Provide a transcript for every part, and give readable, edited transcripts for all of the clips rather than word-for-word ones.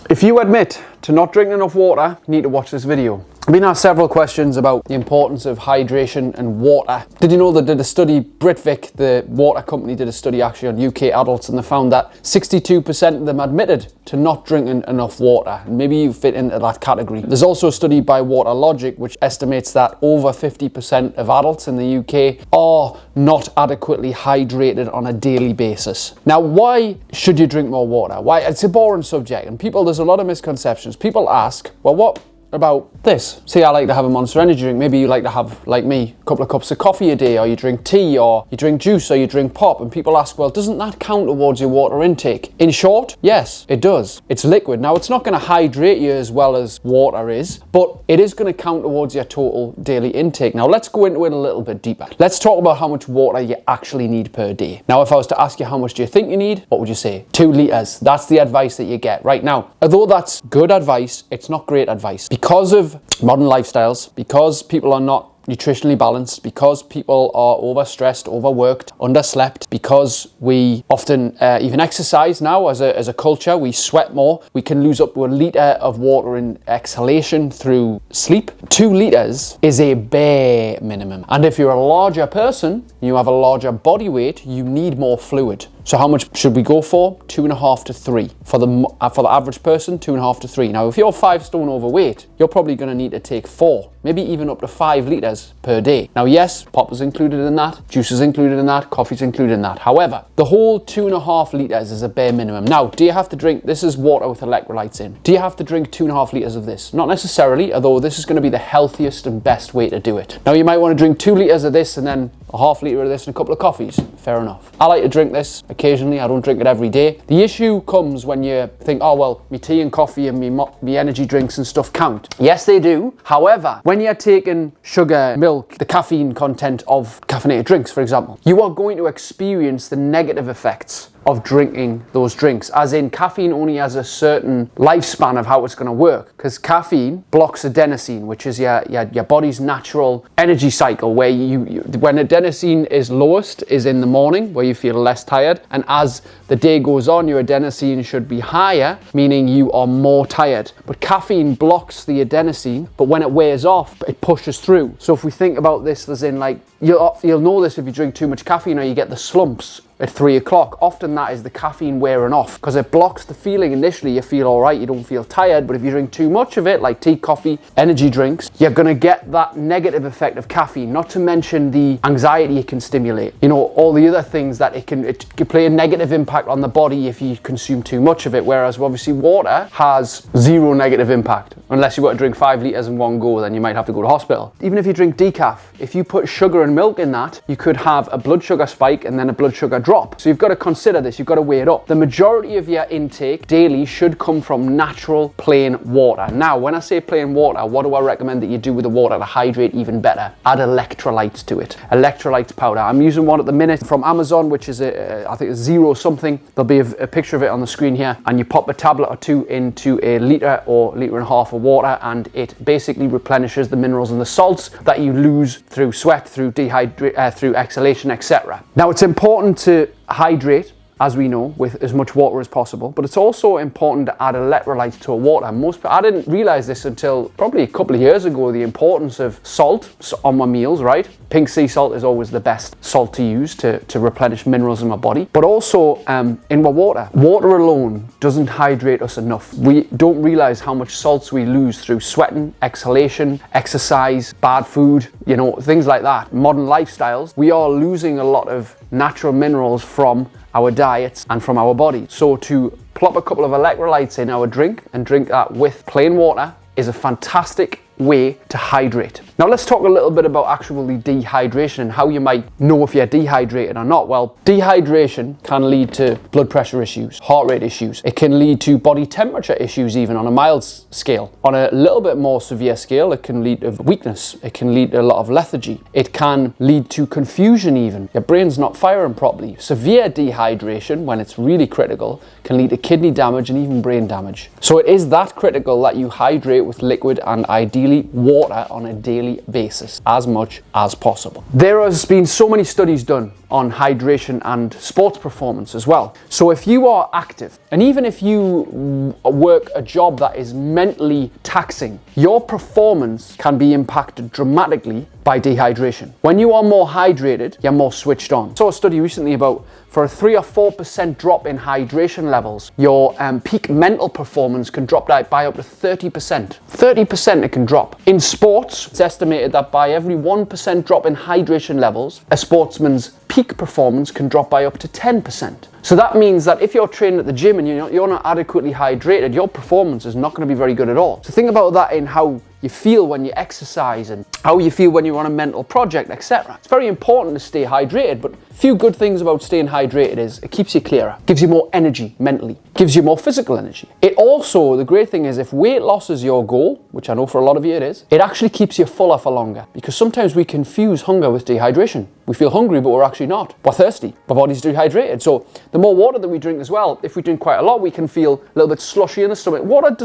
If you admit to not drinking enough water, you need to watch this video. I've been asked several questions about the importance of hydration and water. Did you know they did a study, Britvic, the water company, did a study actually on UK adults, and they found that 62% of them admitted to not drinking enough water. And maybe you fit into that category. There's also a study by Water Logic which estimates that over 50% of adults in the UK are not adequately hydrated on a daily basis. Now, why should you drink more water? Why? It's a boring subject, and there's a lot of misconceptions. People ask, well, what about this? See, I like to have a Monster Energy drink. Maybe you like to have, like me, a couple of cups of coffee a day, or you drink tea, or you drink juice, or you drink pop. And people ask, well, doesn't that count towards your water intake? In short, yes, it does. It's liquid. Now, it's not going to hydrate you as well as water is, but it is going to count towards your total daily intake. Now, let's go into it a little bit deeper. Let's talk about how much water you actually need per day. Now, if I was to ask you how much do you think you need, what would you say? 2 litres. That's the advice that you get. Right now, although that's good advice, it's not great advice. Because of modern lifestyles, because people are not nutritionally balanced, because people are overstressed, overworked, underslept, because we often even exercise now as a culture, we sweat more, we can lose up to a litre of water in exhalation through sleep. 2 litres is a bare minimum. And if you're a larger person, you have a larger body weight, you need more fluid. So how much should we go for? 2.5 to 3. For the average person, 2.5 to 3. Now, if you're 5 stone overweight, you're probably going to need to take 4, maybe even up to 5 litres per day. Now, yes, pop is included in that, juice is included in that, coffee's included in that. However, the whole 2.5 litres is a bare minimum. Now, do you have to drink, this is water with electrolytes in. Do you have to drink 2.5 litres of this? Not necessarily, although this is going to be the healthiest and best way to do it. Now, you might want to drink 2 litres of this and then a half litre of this and a couple of coffees. Fair enough. I like to drink this occasionally. I don't drink it every day. The issue comes when you think, oh, well, me tea and coffee and me energy drinks and stuff count. Yes, they do. However, when you're taking sugar, milk, the caffeine content of caffeinated drinks, for example, you are going to experience the negative effects of drinking those drinks, as in caffeine only has a certain lifespan of how it's going to work, because caffeine blocks adenosine, which is your body's natural energy cycle, where when adenosine is lowest is in the morning, where you feel less tired, and as the day goes on, your adenosine should be higher, meaning you are more tired. But caffeine blocks the adenosine, but when it wears off, it pushes through. So if we think about this as in, like, you'll know this if you drink too much caffeine, or you get the slumps at 3 o'clock. Often that is the caffeine wearing off, because it blocks the feeling. Initially you feel all right, you don't feel tired, but if you drink too much of it, like tea, coffee, energy drinks, you're going to get that negative effect of caffeine, not to mention the anxiety it can stimulate. You know, all the other things that it can play a negative impact on the body if you consume too much of it, whereas obviously water has 0 negative impact. Unless you've got to drink 5 litres in one go, then you might have to go to hospital. Even if you drink decaf, if you put sugar and milk in that, you could have a blood sugar spike and then a blood sugar drop. So you've got to consider this, you've got to weigh it up. The majority of your intake daily should come from natural plain water. Now, when I say plain water, what do I recommend that you do with the water to hydrate even better? Add electrolytes to it. Electrolytes powder. I'm using one at the minute from Amazon, which is I think it's 0 something. There'll be a picture of it on the screen here, and you pop a tablet or 2 into a litre or litre and a half of water, and it basically replenishes the minerals and the salts that you lose through sweat, through through exhalation, etc. Now, it's important to hydrate, as we know, with as much water as possible, but it's also important to add electrolytes to a water. I didn't realize this until probably a couple of years ago, the importance of salt on my meals, right? Pink sea salt is always the best salt to use to replenish minerals in my body, but also in my water. Water alone doesn't hydrate us enough. We don't realize how much salts we lose through sweating, exhalation, exercise, bad food, you know, things like that. Modern lifestyles, we are losing a lot of natural minerals from our diets and from our body. So to plop a couple of electrolytes in our drink and drink that with plain water is a fantastic way to hydrate. Now let's talk a little bit about actually dehydration and how you might know if you're dehydrated or not. Well, dehydration can lead to blood pressure issues, heart rate issues. It can lead to body temperature issues, even on a mild scale. On a little bit more severe scale, it can lead to weakness. It can lead to a lot of lethargy. It can lead to confusion even. Your brain's not firing properly. Severe dehydration, when it's really critical, can lead to kidney damage and even brain damage. So it is that critical that you hydrate with liquid and ideally water on a daily basis as much as possible. There has been so many studies done on hydration and sports performance as well. So if you are active, and even if you work a job that is mentally taxing, your performance can be impacted dramatically by dehydration. When you are more hydrated, you're more switched on. I saw a study recently about for a 3 or 4% drop in hydration levels, your peak mental performance can drop by up to 30%. 30% it can drop. In sports, it's estimated that by every 1% drop in hydration levels, a sportsman's peak performance can drop by up to 10%. So that means that if you're training at the gym and you're not adequately hydrated, your performance is not going to be very good at all. So think about that in how you feel when you exercise and how you feel when you're on a mental project, etc. It's very important to stay hydrated, but a few good things about staying hydrated is it keeps you clearer, gives you more energy mentally, gives you more physical energy. It also, the great thing is if weight loss is your goal, which I know for a lot of you it is, it actually keeps you fuller for longer, because sometimes we confuse hunger with dehydration. We feel hungry, but we're actually not. We're thirsty. Our body's dehydrated. So the more water that we drink as well, if we drink quite a lot, we can feel a little bit sloshy in the stomach. Water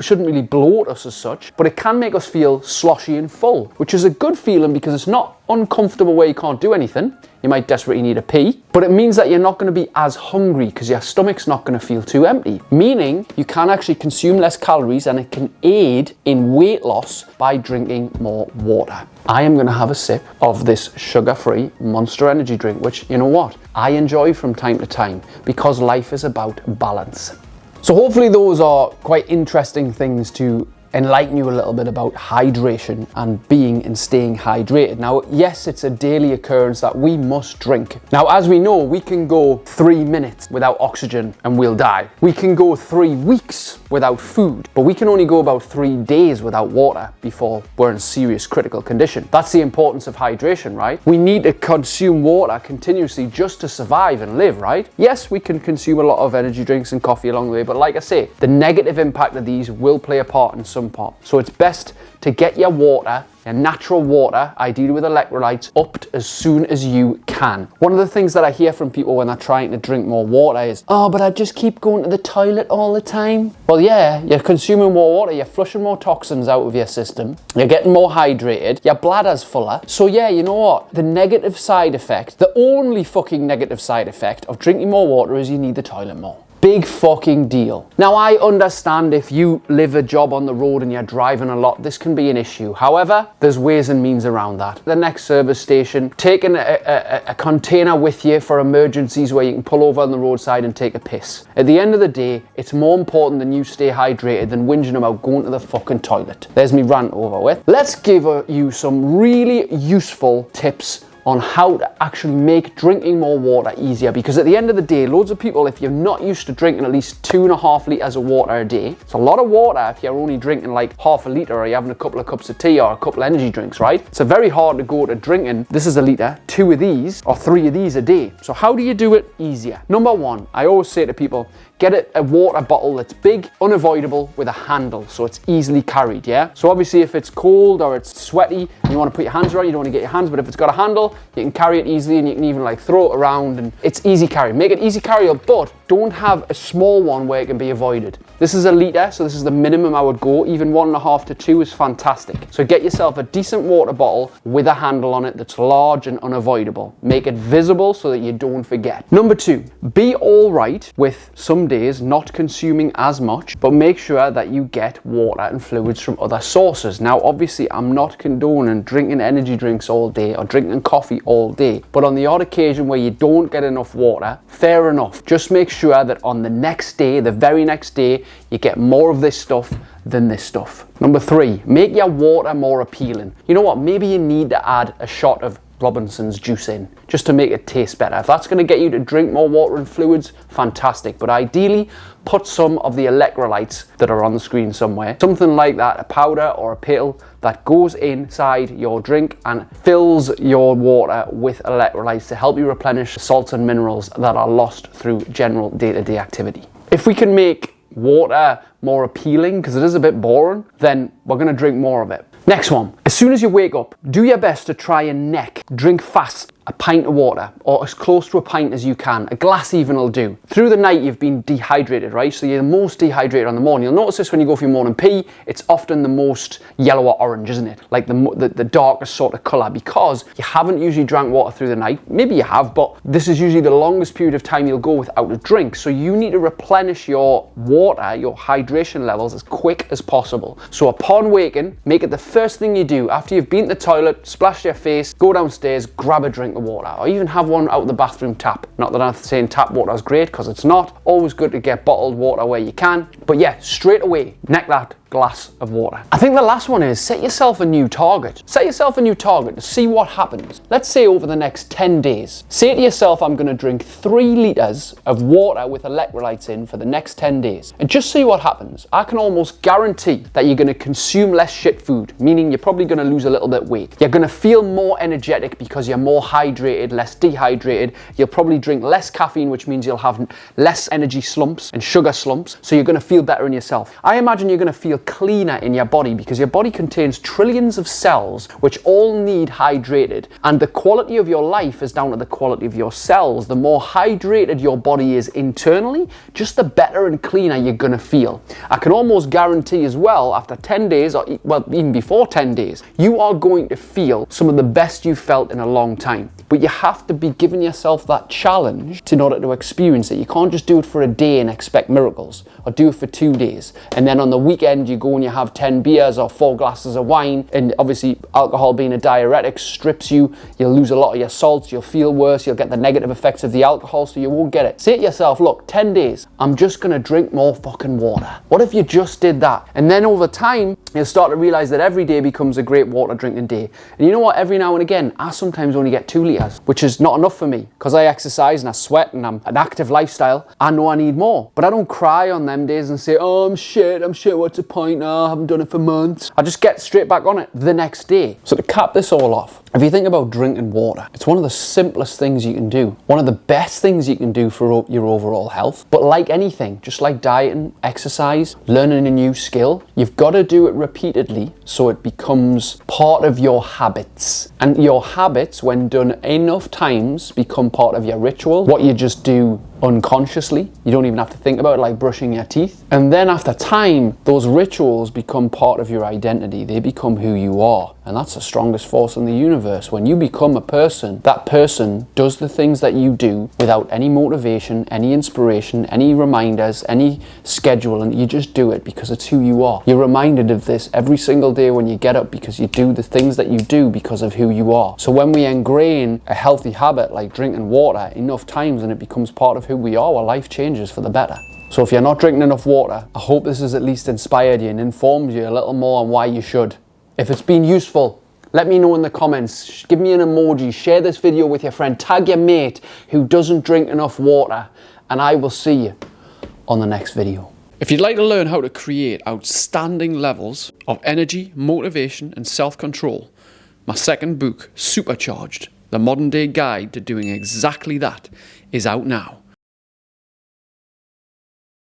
shouldn't really bloat us as such, but it can make us feel sloshy and full, which is a good feeling because it's not uncomfortable where you can't do anything. You might desperately need a pee, but it means that you're not going to be as hungry because your stomach's not going to feel too empty, meaning you can actually consume less calories, and it can aid in weight loss by drinking more water. I am going to have a sip of this sugar-free Monster energy drink, which, you know what, I enjoy from time to time because life is about balance. So hopefully those are quite interesting things to enlighten you a little bit about hydration and being and staying hydrated. Now, yes, it's a daily occurrence that we must drink. Now, as we know, we can go 3 minutes without oxygen and we'll die. We can go 3 weeks without food, but we can only go about 3 days without water before we're in serious critical condition. That's the importance of hydration, right? We need to consume water continuously just to survive and live, right? Yes, we can consume a lot of energy drinks and coffee along the way, but like I say, the negative impact of these will play a part in some part. So it's best to get your water, your natural water, ideally with electrolytes, upped as soon as you can. One of the things that I hear from people when they're trying to drink more water is, oh, but I just keep going to the toilet all the time. Well, yeah, you're consuming more water, you're flushing more toxins out of your system, you're getting more hydrated, your bladder's fuller. So yeah, you know what? The negative side effect, the only fucking negative side effect of drinking more water is you need the toilet more. Big fucking deal. Now, I understand if you live a job on the road and you're driving a lot, this can be an issue. However, there's ways and means around that. The next service station, taking a container with you for emergencies where you can pull over on the roadside and take a piss. At the end of the day, it's more important than you stay hydrated than whinging about going to the fucking toilet. There's me rant over with. Let's give you some really useful tips on how to actually make drinking more water easier, because at the end of the day, loads of people, if you're not used to drinking at least 2.5 litres of water a day, it's a lot of water if you're only drinking like half a litre or you're having a couple of cups of tea or a couple of energy drinks, right? It's very hard to go to drinking, this is a litre, 2 of these or 3 of these a day. So how do you do it easier? Number one, I always say to people, get a water bottle that's big, unavoidable, with a handle so it's easily carried, yeah? So obviously if it's cold or it's sweaty and you want to put your hands around, you don't want to get your hands, but if it's got a handle, you can carry it easily and you can even like throw it around and it's easy carry. Make it easy carryable, but don't have a small one where it can be avoided. This is a litre, so this is the minimum I would go. Even 1.5 to 2 is fantastic. So get yourself a decent water bottle with a handle on it that's large and unavoidable. Make it visible so that you don't forget. Number 2, be all right with some days not consuming as much, but make sure that you get water and fluids from other sources. Now, obviously, I'm not condoning drinking energy drinks all day or drinking coffee all day, but on the odd occasion where you don't get enough water, fair enough. Just make sure that on the next day, the very next day, you get more of this stuff than this stuff. Number 3, make your water more appealing. You know what? Maybe you need to add a shot of Robinson's juice in just to make it taste better. If that's going to get you to drink more water and fluids, fantastic. But ideally, put some of the electrolytes that are on the screen somewhere, something like that, a powder or a pill that goes inside your drink and fills your water with electrolytes to help you replenish the salts and minerals that are lost through general day-to-day activity. If we can make water more appealing, because it is a bit boring, then we're going to drink more of it. Next one, as soon as you wake up, do your best to try and drink fast a pint of water, or as close to a pint as you can. A glass even will do. Through the night, you've been dehydrated, right? So you're the most dehydrated on the morning. You'll notice this when you go for your morning pee, it's often the most yellow or orange, isn't it? Like the darkest sort of colour, because you haven't usually drank water through the night. Maybe you have, but this is usually the longest period of time you'll go without a drink. So you need to replenish your water, your hydration levels, as quick as possible. So upon waking, make it the first thing you do after you've been to the toilet, splashed your face, go downstairs, grab a drink of water, or even have one out of the bathroom tap. Not that I'm saying tap water is great, because it's not. Always good to get bottled water where you can. But yeah, straight away, neck that glass of water. I think the last one is set yourself a new target. Set yourself a new target to see what happens. Let's say over the next 10 days. Say to yourself, I'm going to drink 3 litres of water with electrolytes in for the next 10 days. And just see what happens. I can almost guarantee that you're going to consume less shit food, meaning you're probably going to lose a little bit of weight. You're going to feel more energetic because you're more hydrated, less dehydrated. You'll probably drink less caffeine, which means you'll have less energy slumps and sugar slumps. So you're going to feel better in yourself. I imagine you're going to feel cleaner in your body because your body contains trillions of cells which all need hydrated, and the quality of your life is down to the quality of your cells. The more hydrated your body is internally, just the better and cleaner you're gonna feel. I can almost guarantee as well, after 10 days, or well, even before 10 days, you are going to feel some of the best you've felt in a long time. But you have to be giving yourself that challenge in order to experience it. You can't just do it for a day and expect miracles, or do it for 2 days, and then on the weekend you go and you have 10 beers or 4 glasses of wine, and obviously alcohol being a diuretic strips you. You'll lose a lot of your salts, you'll feel worse, you'll get the negative effects of the alcohol, so you won't get it. Say to yourself, look, 10 days, I'm just gonna drink more fucking water. What if you just did that? And then over time, you'll start to realize that every day becomes a great water drinking day. And you know what, every now and again, I sometimes only get 2 litres, which is not enough for me, because I exercise and I sweat and I'm an active lifestyle. I know I need more, but I don't cry on them days and say, oh, I'm shit, what's the point now? I haven't done it for months. I just get straight back on it the next day. So to cap this all off, if you think about drinking water, it's one of the simplest things you can do. One of the best things you can do for your overall health. But like anything, just like dieting, exercise, learning a new skill, you've got to do it repeatedly so it becomes part of your habits. And your habits, when done enough times, become part of your ritual. What you just do unconsciously. You don't even have to think about it, like brushing your teeth. And then after time, those rituals become part of your identity. They become who you are. And that's the strongest force in the universe. When you become a person, that person does the things that you do without any motivation, any inspiration, any reminders, any schedule, and you just do it because it's who you are. You're reminded of this every single day when you get up, because you do the things that you do because of who you are. So when we ingrain a healthy habit like drinking water enough times and it becomes part of who we are, our life changes for the better. So if you're not drinking enough water, I hope this has at least inspired you and informed you a little more on why you should. If it's been useful, let me know in the comments. Give me an emoji, share this video with your friend, tag your mate who doesn't drink enough water, and I will see you on the next video. If you'd like to learn how to create outstanding levels of energy, motivation, and self-control, my second book, Supercharged, the modern day guide to doing exactly that, is out now.